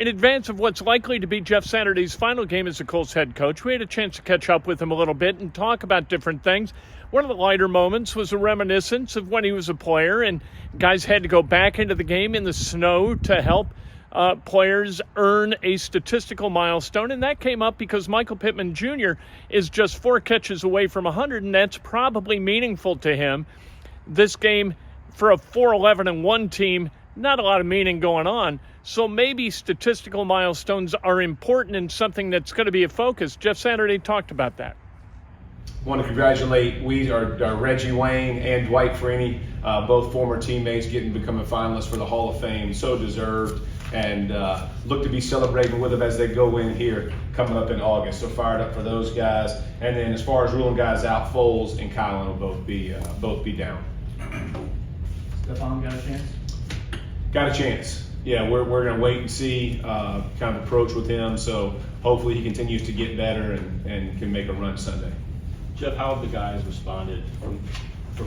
In advance of what's likely to be Jeff Saturday's final game as the Colts head coach, we had a chance to catch up with him a little bit and talk about different things. One of the lighter moments was a reminiscence of when he was a player and guys had to go back into the game in the snow to help players earn a statistical milestone, and that came up because Michael Pittman Jr. is just 4 catches away from 100, and that's probably meaningful to him. This game, for a 4-11-1 team, not a lot of meaning going on, so maybe statistical milestones are important and something that's going to be a focus. Jeff Saturday talked about that. I want to congratulate Reggie Wayne and Dwight Freeney, both former teammates, becoming finalists for the Hall of Fame. So deserved, and look to be celebrating with them as they go in here coming up in August. So fired up for those guys. And then as far as ruling guys out, Foles and Kylan will both be down. Stephon got a chance? Got a chance. Yeah, we're going to wait and see kind of approach with him. So hopefully he continues to get better and can make a run Sunday. Jeff, how have the guys responded from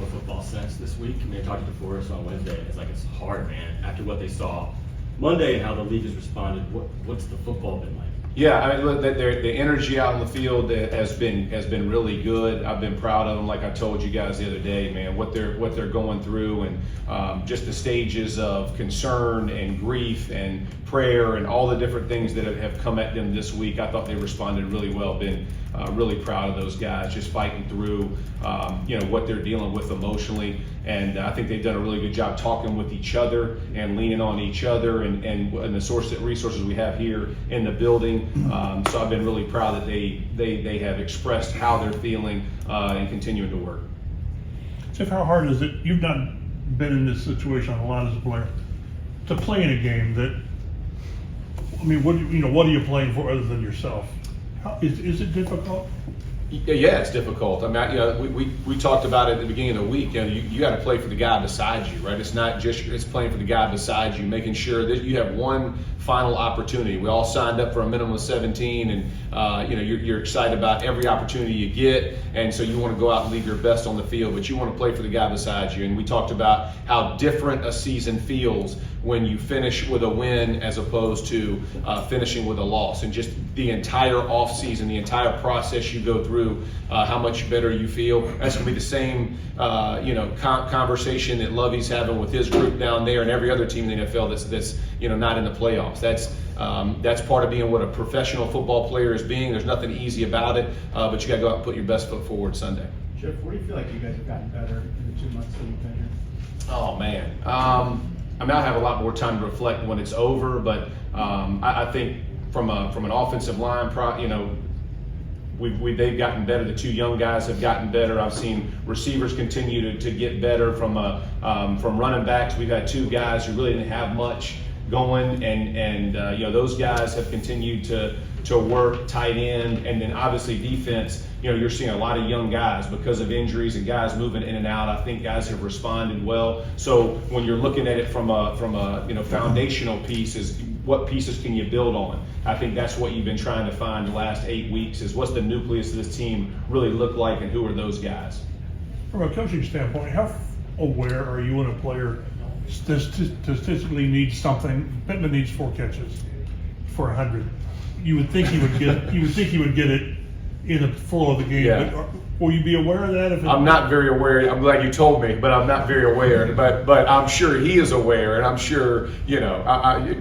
a football sense this week? I mean, I talked to DeForest on Wednesday, and it's hard, man, after what they saw Monday and how the league has responded. What's the football been like? Yeah, I mean, look, the energy out on the field has been really good. I've been proud of them, like I told you guys the other day, man. What they're going through, and just the stages of concern and grief and prayer and all the different things that have come at them this week. I thought they responded really well. Been really proud of those guys, just fighting through what they're dealing with emotionally. And I think they've done a really good job talking with each other and leaning on each other and the resources we have here in the building. So I've been really proud that they have expressed how they're feeling and continuing to work. Jeff, how hard is it? You've not been in this situation a lot as a player to play in a game that. I mean, what are you playing for other than yourself? Is it difficult? Yeah, it's difficult. I mean, we talked about it at the beginning of the week. You got to play for the guy beside you, right? It's not just it's playing for the guy beside you, making sure that you have one final opportunity. We all signed up for a minimum of 17, and you're excited about every opportunity you get, and so you want to go out and leave your best on the field, but you want to play for the guy beside you. And we talked about how different a season feels when you finish with a win as opposed to finishing with a loss, and just the entire off season, the entire process you go through, how much better you feel. That's going to be the same conversation that Lovey's having with his group down there and every other team in the NFL that's not in the playoffs. That's part of being what a professional football player is being. There's nothing easy about it, but you got to go out and put your best foot forward Sunday. Jeff, where do you feel like you guys have gotten better in the 2 months that you've been here? Oh man, I mean, I have a lot more time to reflect when it's over, but I think from an offensive line, they've gotten better. The 2 young guys have gotten better. I've seen receivers continue to get better. From running backs, we've had 2 guys who really didn't have much going, and those guys have continued to work. Tight end, and then obviously defense. You're seeing a lot of young guys because of injuries and guys moving in and out. I think guys have responded well. So when you're looking at it from a foundational piece, is what pieces can you build on? I think that's what you've been trying to find the last 8 weeks, is what's the nucleus of this team really look like, and who are those guys? From a coaching standpoint, how aware are you when a player statistically needs something? Pittman needs 4 catches for 100. You would think he would get it in the flow of the game. Yeah. But will you be aware of that? I'm not very aware. I'm glad you told me, but I'm not very aware. But I'm sure he is aware, and I'm sure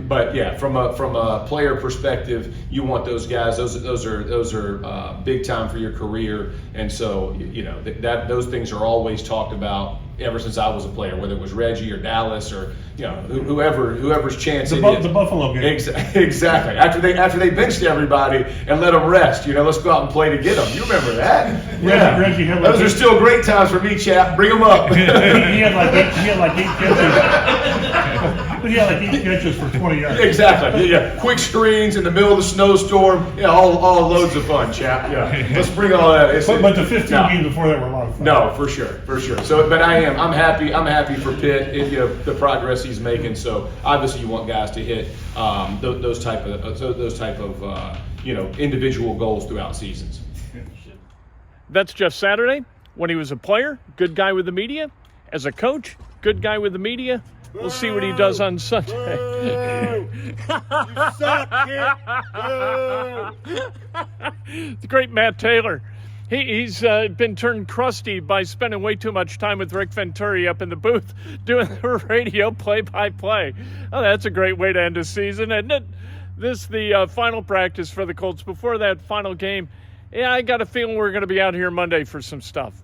but yeah, from a player perspective, you want those guys. Those are big time for your career, and so that those things are always talked about ever since I was a player, whether it was Reggie or Dallas or whoever's chance the Buffalo game. Exactly. After they benched everybody and let them rest, let's go out and play to get them. You remember that? Reggie had those are still great times for me, chap. Bring them up. he had like 8 catches. But he had like 8 catches for 20 yards. Exactly. Yeah. Quick screens in the middle of the snowstorm. Yeah, all loads of fun, chap. Yeah. Let's bring all that. But the 15 games before that were a lot of fun. No, for sure. So, but I'm happy for Pitt. The progress he's making. So obviously you want guys to hit those type of individual goals throughout seasons. That's Jeff Saturday. When he was a player, good guy with the media. As a coach, good guy with the media. We'll see what he does on Sunday. You suck, kid. The great Matt Taylor. He's been turned crusty by spending way too much time with Rick Venturi up in the booth doing the radio play-by-play. Oh, that's a great way to end a season, isn't it? This the final practice for the Colts before that final game. Yeah, I got a feeling we're going to be out here Monday for some stuff.